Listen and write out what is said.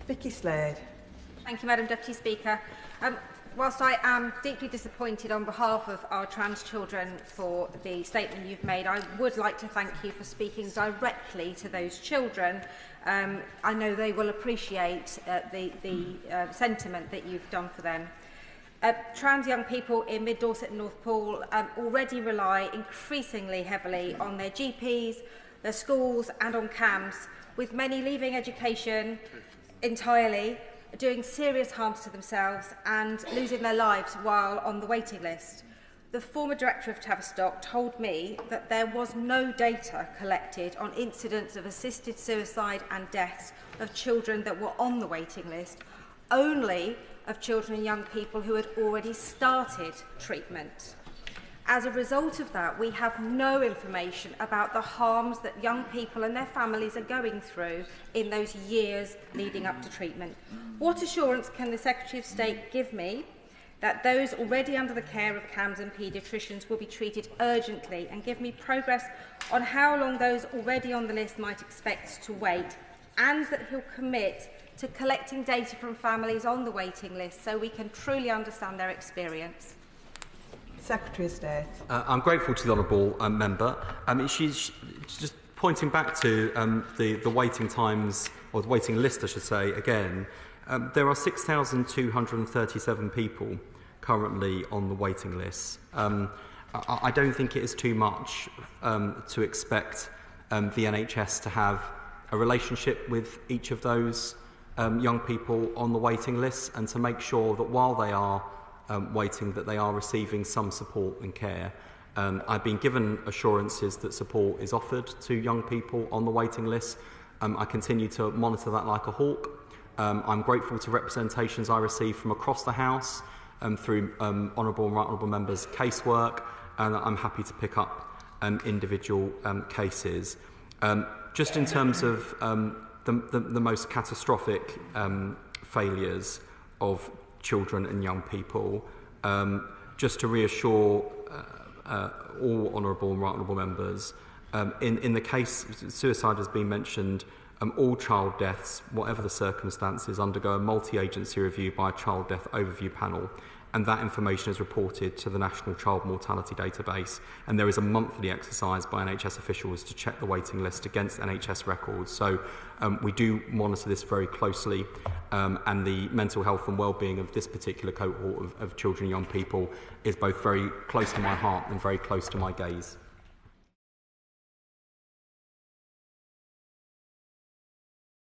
Vikki Slade. Thank you, Madam Deputy Speaker. Whilst I am deeply disappointed on behalf of our trans children for the statement you've made, I would like to thank you for speaking directly to those children. I know they will appreciate the sentiment that you've done for them. Trans young people in Mid Dorset and North Poole already rely increasingly heavily on their GPs, their schools and on CAMS, with many leaving education entirely, doing serious harms to themselves and losing their lives while on the waiting list. The former director of Tavistock told me that there was no data collected on incidents of assisted suicide and deaths of children that were on the waiting list, only of children and young people who had already started treatment. As a result of that, we have no information about the harms that young people and their families are going through in those years leading up to treatment. What assurance can the Secretary of State give me that those already under the care of CAMS and paediatricians will be treated urgently, and give me progress on how long those already on the list might expect to wait, and that he'll commit to collecting data from families on the waiting list so we can truly understand their experience? Secretary of State. I'm grateful to the honourable member. She's just pointing back to the waiting times, or the waiting list, I should say, again. There are 6,237 people currently on the waiting list. I don't think it is too much to expect the NHS to have a relationship with each of those young people on the waiting list, and to make sure that while they are waiting, that they are receiving some support and care. I've been given assurances that support is offered to young people on the waiting list. I continue to monitor that like a hawk. I'm grateful to representations I receive from across the House through honourable and right honourable members' casework, and I'm happy to pick up individual cases. Just in terms of the most catastrophic failures of children and young people, just to reassure all honourable and right honourable members, in the case suicide has been mentioned, all child deaths, whatever the circumstances, undergo a multi-agency review by a child death overview panel, and that information is reported to the National Child Mortality Database, and there is a monthly exercise by NHS officials to check the waiting list against NHS records. So we do monitor this very closely, and the mental health and well-being of this particular cohort of children and young people is both very close to my heart and very close to my gaze.